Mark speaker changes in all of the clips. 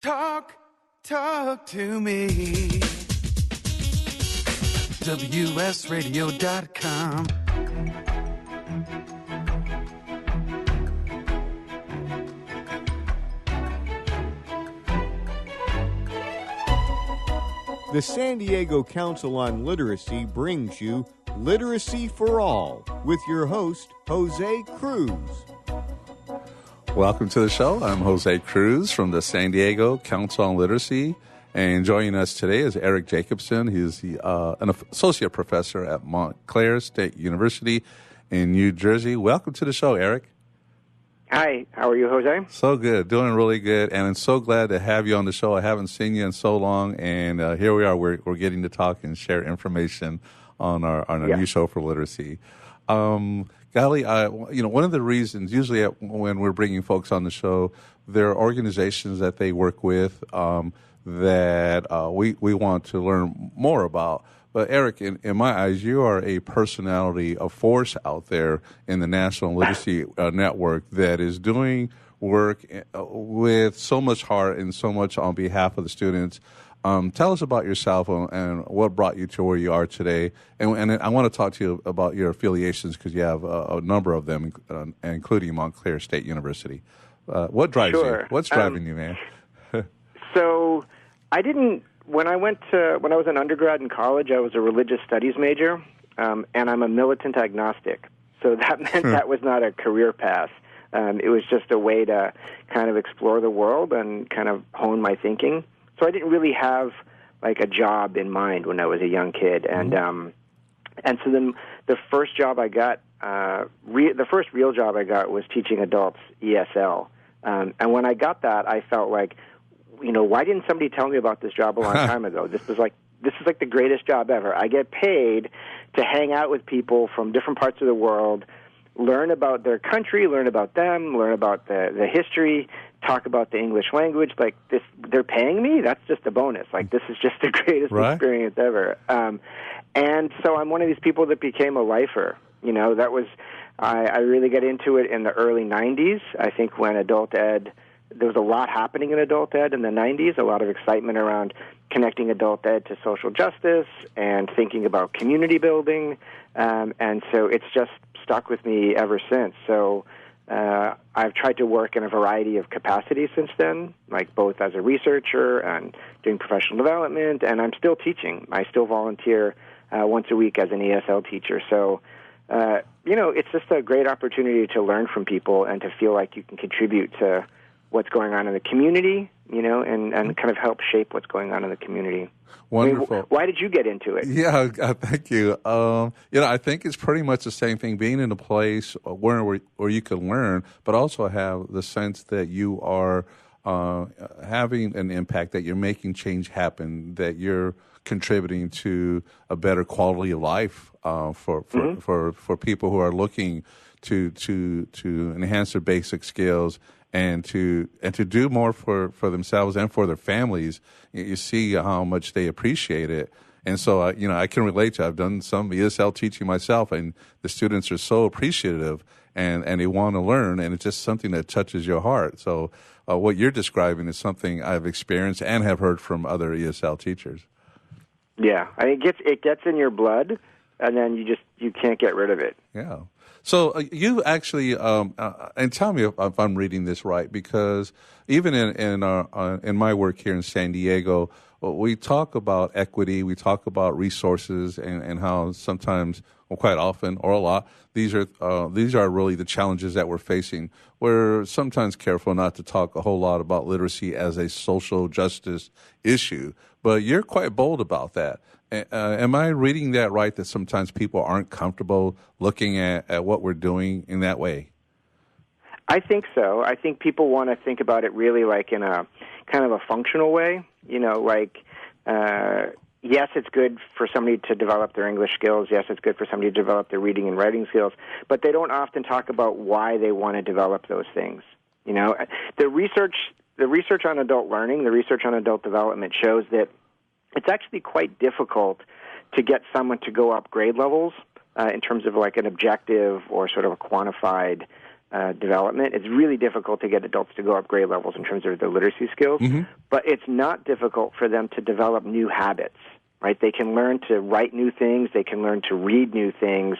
Speaker 1: Talk to me. WSRadio.com.
Speaker 2: The San Diego Council on Literacy brings you Literacy for All with your host, Jose Cruz.
Speaker 3: Welcome to the show. I'm Jose Cruz from the San Diego Council on Literacy. And joining us today is Erik Jacobson. He's an associate professor at Montclair State University in New Jersey. Welcome to the show, Erik.
Speaker 4: Hi, how are you, Jose?
Speaker 3: So good, doing really good, and I'm so glad to have you on the show. I haven't seen you in so long, and here we are. We're getting to talk and share information on our new show for literacy. Golly, one of the reasons, usually when we're bringing folks on the show, there are organizations that they work with that we want to learn more about. But Erik, in my eyes, you are a personality, a force out there in the National Literacy Network that is doing work with so much heart and so much on behalf of the students. Tell us about yourself and what brought you to where you are today. And I want to talk to you about your affiliations because you have a number of them, including Montclair State University. What drives you? What's driving you, man?
Speaker 4: So I didn't. When I was an undergrad in college, I was a religious studies major, and I'm a militant agnostic. So that meant that was not a career path. It was just a way to kind of explore the world and kind of hone my thinking. So I didn't really have like a job in mind when I was a young kid, and so then the first job I got, the first real job I got was teaching adults ESL, and when I got that, I felt like, why didn't somebody tell me about this job a long time ago? This is like the greatest job ever. I get paid to hang out with people from different parts of the world, learn about their country, learn about them, learn about the history, talk about the English language. Like this, they're paying me? That's just a bonus. Like this is just the greatest experience ever. And so I'm one of these people that became a lifer. That was, I really got into it in the early 90s. I think when adult ed, there was a lot happening in adult ed in the 90s, a lot of excitement around connecting adult ed to social justice and thinking about community building. And so it's just stuck with me ever since. So I've tried to work in a variety of capacities since then, like both as a researcher and doing professional development, and I'm still teaching. I still volunteer once a week as an ESL teacher. So, it's just a great opportunity to learn from people and to feel like you can contribute to what's going on in the community, and kind of help shape what's going on in the community.
Speaker 3: Wonderful.
Speaker 4: I mean, why did you get into it?
Speaker 3: Yeah, thank you. I think it's pretty much the same thing, being in a place where you can learn, but also have the sense that you are having an impact, that you're making change happen, that you're contributing to a better quality of life for people who are looking to enhance their basic skills and to do more for themselves and for their families. You see how much they appreciate it. And so, I can relate to it. I've done some ESL teaching myself, and the students are so appreciative and they want to learn, and it's just something that touches your heart. So what you're describing is something I've experienced and have heard from other ESL teachers. Yeah,
Speaker 4: it gets in your blood, and then you can't get rid of it.
Speaker 3: Yeah. So you actually, and tell me if I'm reading this right, because even in my work here in San Diego, we talk about equity, we talk about resources, and how sometimes, well, quite often or a lot, these are really the challenges that we're facing. We're sometimes careful not to talk a whole lot about literacy as a social justice issue, but you're quite bold about that. Am I reading that right, that sometimes people aren't comfortable looking at what we're doing in that way?
Speaker 4: I think so. I think people want to think about it really like in a kind of a functional way. Yes, it's good for somebody to develop their English skills. Yes, it's good for somebody to develop their reading and writing skills. But they don't often talk about why they want to develop those things. The research on adult learning, the research on adult development shows that it's actually quite difficult to get someone to go up grade levels in terms of like an objective or sort of a quantified development. It's really difficult to get adults to go up grade levels in terms of their literacy skills, but it's not difficult for them to develop new habits, right? They can learn to write new things, they can learn to read new things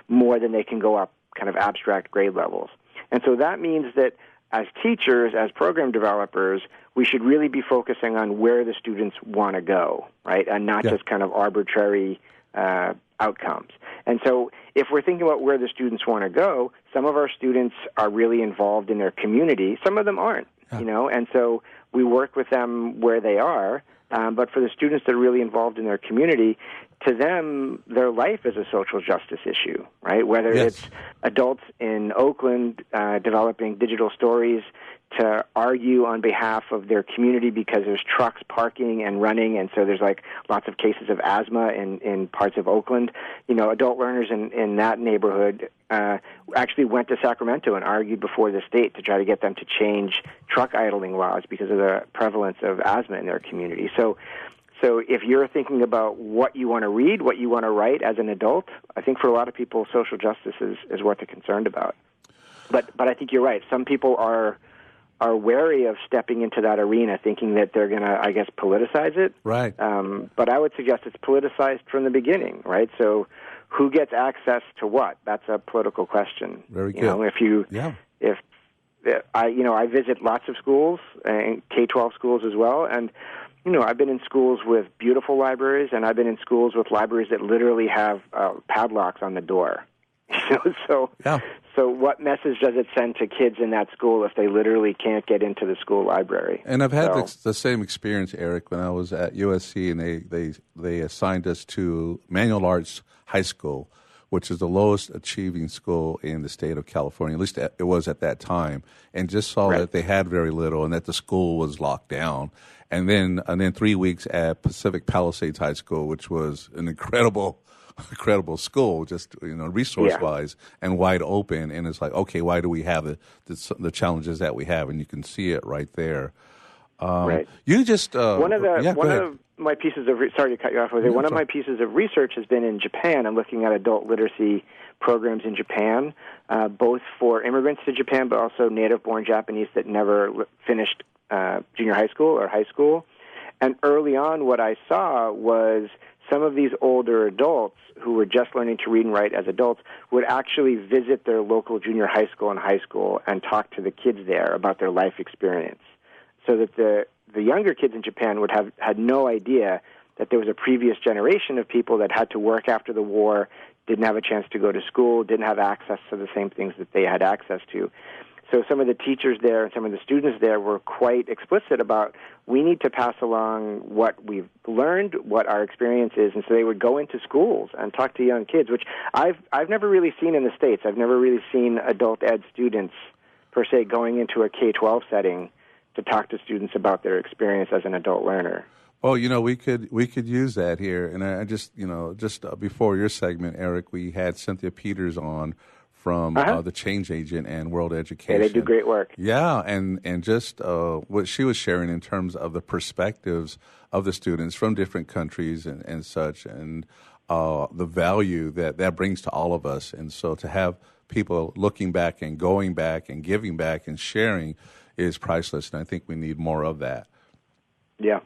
Speaker 4: more than they can go up kind of abstract grade levels. And so that means that as teachers, as program developers, we should really be focusing on where the students want to go, right, and not just kind of arbitrary outcomes. And so if we're thinking about where the students want to go, some of our students are really involved in their community. Some of them aren't, and so we work with them where they are. But for the students that are really involved in their community, to them, their life is a social justice issue, right? Whether it's adults in Oakland developing digital stories to argue on behalf of their community because there's trucks parking and running, and so there's like lots of cases of asthma in parts of Oakland. Adult learners in that neighborhood actually went to Sacramento and argued before the state to try to get them to change truck idling laws because of the prevalence of asthma in their community. So if you're thinking about what you want to read, what you want to write as an adult, I think for a lot of people, social justice is what they're concerned about. But I think you're right. Some people are wary of stepping into that arena, thinking that they're going to, I guess, politicize it.
Speaker 3: Right.
Speaker 4: But I would suggest it's politicized from the beginning, right? So who gets access to what? That's a political question.
Speaker 3: Very good.
Speaker 4: If I visit lots of schools, and K-12 schools as well, and I've been in schools with beautiful libraries, and I've been in schools with libraries that literally have padlocks on the door. So what message does it send to kids in that school if they literally can't get into the school library?
Speaker 3: And I've had the same experience, Erik, when I was at USC, and they assigned us to Manual Arts High School, which is the lowest achieving school in the state of California. At least it was at that time, and just saw that they had very little, and that the school was locked down. And then 3 weeks at Pacific Palisades High School, which was an incredible school, just resource-wise and wide open. And it's like, okay, why do we have the challenges that we have? And you can see it right there. You just
Speaker 4: one of my pieces of sorry to cut you off. One of my pieces of research has been in Japan. I'm looking at adult literacy programs in Japan, both for immigrants to Japan, but also native-born Japanese that never finished junior high school or high school. And early on, what I saw was some of these older adults who were just learning to read and write as adults would actually visit their local junior high school and high school and talk to the kids there about their life experience, so that the younger kids in Japan had no idea that there was a previous generation of people that had to work after the war, didn't have a chance to go to school, didn't have access to the same things that they had access to. So some of the teachers there and some of the students there were quite explicit about, we need to pass along what we've learned, what our experience is. And so they would go into schools and talk to young kids, which I've never really seen in the States. I've never really seen adult ed students, per se, going into a K-12 setting to talk to students about their experience as an adult learner.
Speaker 3: Well, we could use that here. And I just before your segment, Erik, we had Cynthia Peters on from the Change Agent and World Education.
Speaker 4: Yeah, they do great work.
Speaker 3: Yeah, and just what she was sharing in terms of the perspectives of the students from different countries and such, and the value that brings to all of us. And so to have people looking back and going back and giving back and sharing is priceless, and I think we need more of that.
Speaker 4: Yeah.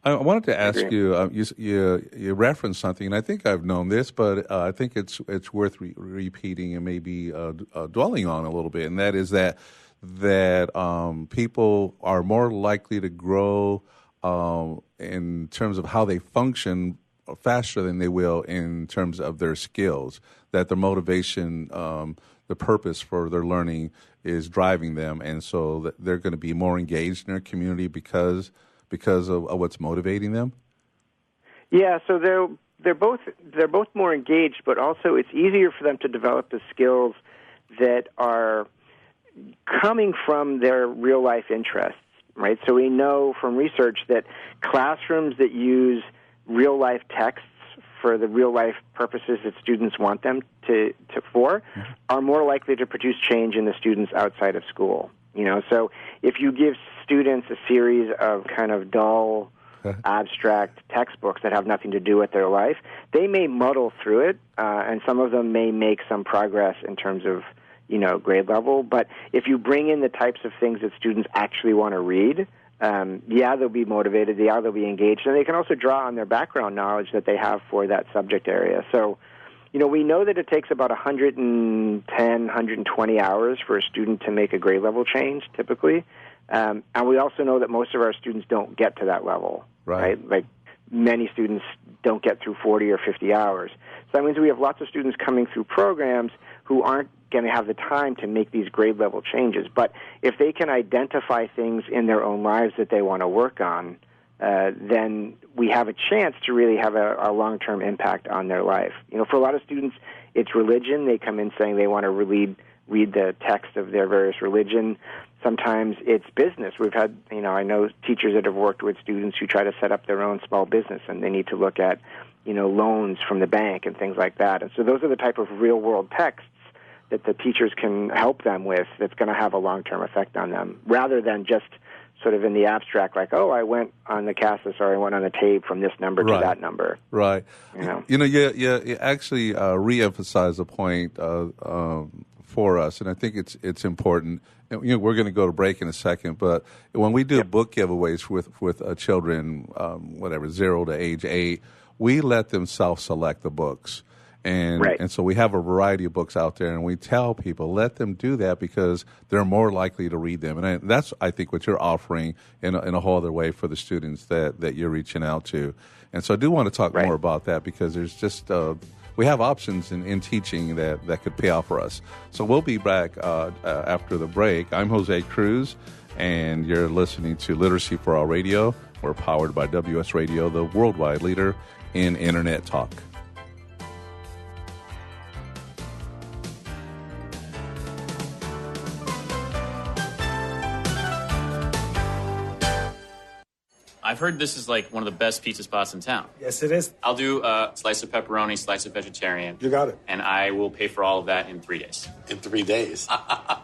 Speaker 3: I wanted to ask you, you referenced something, and I think I've known this, but I think it's worth repeating and maybe dwelling on a little bit, and that is that people are more likely to grow in terms of how they function faster than they will in terms of their skills, that the motivation, the purpose for their learning is driving them, and so that they're going to be more engaged in their community because of what's motivating them?
Speaker 4: Yeah, so they're both more engaged, but also it's easier for them to develop the skills that are coming from their real life interests, right? So we know from research that classrooms that use real life texts for the real life purposes that students want them for are more likely to produce change in the students outside of school. So if you give students a series of kind of dull, abstract textbooks that have nothing to do with their life, they may muddle through it, and some of them may make some progress in terms of, grade level. But if you bring in the types of things that students actually want to read, they'll be motivated, they'll be engaged, and they can also draw on their background knowledge that they have for that subject area. So, we know that it takes about 110, 120 hours for a student to make a grade level change, typically. And we also know that most of our students don't get to that level, right? Like, many students don't get through 40 or 50 hours. So that means we have lots of students coming through programs who aren't going to have the time to make these grade level changes. But if they can identify things in their own lives that they want to work on, then we have a chance to really have a long-term impact on their life. For a lot of students, it's religion. They come in saying they want to read the text of their various religion. Sometimes it's business. We've had, I know teachers that have worked with students who try to set up their own small business, and they need to look at, loans from the bank and things like that. And so those are the type of real-world texts that the teachers can help them with that's going to have a long-term effect on them, rather than just sort of in the abstract, like, I went on the Cassis or I went on the tape from this number to that number.
Speaker 3: Right. You actually re-emphasize a point for us, and I think it's important. We're going to go to break in a second, but when we do book giveaways with children, 0 to age 8, we let them self-select the books. And so we have a variety of books out there, and we tell people, let them do that because they're more likely to read them. And that's, I think, what you're offering in a whole other way for the students that you're reaching out to. And so I do want to talk more about that, because there's just we have options in teaching that could pay off for us. So we'll be back after the break. I'm Jose Cruz, and you're listening to Literacy for All Radio. We're powered by WS Radio, the worldwide leader in Internet talk.
Speaker 5: I've heard this is like one of the best pizza spots in town.
Speaker 6: Yes, it is.
Speaker 5: I'll do a slice of pepperoni, slice of vegetarian.
Speaker 6: You got it.
Speaker 5: And I will pay for all of that in 3 days.
Speaker 7: In 3 days?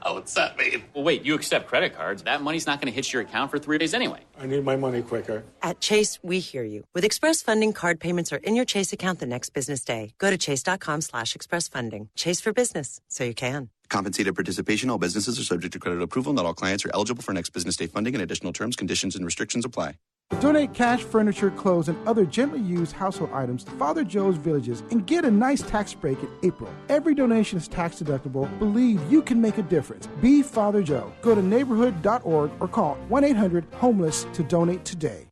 Speaker 7: What's that mean?
Speaker 5: Well, wait, you accept credit cards. That money's not going to hit your account for 3 days anyway.
Speaker 6: I need my money quicker.
Speaker 8: At Chase, we hear you. With Express Funding, card payments are in your Chase account the next business day. Go to chase.com/expressfunding. Chase for business, so you can.
Speaker 9: Compensated participation. All businesses are subject to credit approval. Not all clients are eligible for next business day funding, and additional terms, conditions, and restrictions apply.
Speaker 10: Donate cash, furniture, clothes, and other gently used household items to Father Joe's Villages and get a nice tax break in April. Every donation is tax deductible. Believe you can make a difference. Be Father Joe. Go to neighborhood.org or call 1-800-HOMELESS to donate today.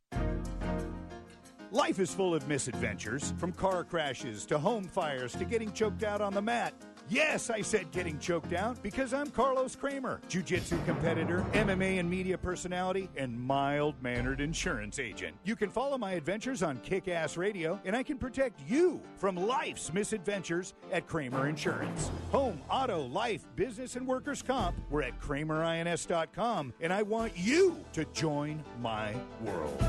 Speaker 2: Life is full of misadventures, from car crashes to home fires to getting choked out on the mat. Yes, I said getting choked out because I'm Carlos Kramer, jiu-jitsu competitor, MMA and media personality, and mild-mannered insurance agent. You can follow my adventures on Kick-Ass Radio, and I can protect you from life's misadventures at Kramer Insurance. Home, auto, life, business, and workers' comp. We're at KramerINS.com, and I want you to join my world.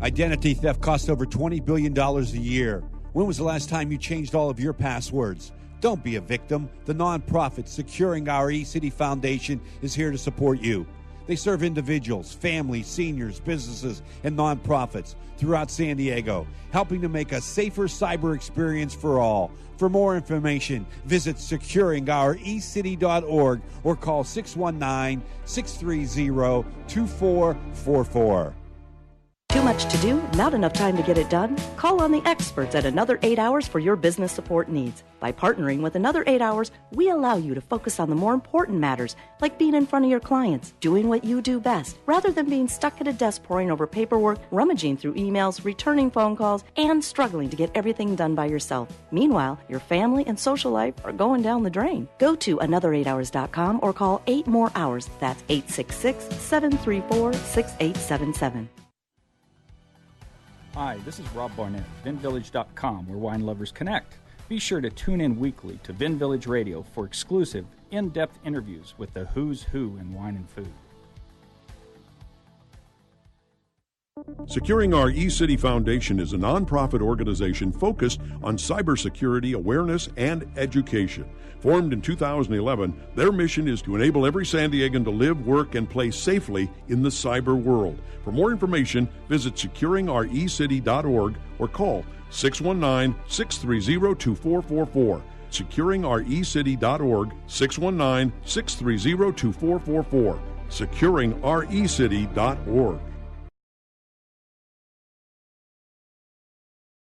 Speaker 11: Identity theft costs over $20 billion a year. When was the last time you changed all of your passwords? Don't be a victim. The nonprofit Securing Our eCity Foundation is here to support you. They serve individuals, families, seniors, businesses, and nonprofits throughout San Diego, helping to make a safer cyber experience for all. For more information, visit securingourecity.org or call 619-630-2444.
Speaker 12: Too much to do? Not enough time to get it done? Call on the experts at Another 8 Hours for your business support needs. By partnering with Another 8 Hours, we allow you to focus on the more important matters, like being in front of your clients, doing what you do best, rather than being stuck at a desk poring over paperwork, rummaging through emails, returning phone calls, and struggling to get everything done by yourself. Meanwhile, your family and social life are going down the drain. Go to another8hours.com or call 8 more hours. That's 866-734-6877.
Speaker 13: Hi, this is Rob Barnett, VinVillage.com, where wine lovers connect. Be sure to tune in weekly to Vin Village Radio for exclusive, in-depth interviews with the who's who in wine and food.
Speaker 14: Securing Our eCity Foundation is a nonprofit organization focused on cybersecurity awareness and education. Formed in 2011, their mission is to enable every San Diegan to live, work, and play safely in the cyber world. For more information, visit securingourecity.org or call 619-630-2444. securingrecity.org, 619-630-2444. securingrecity.org.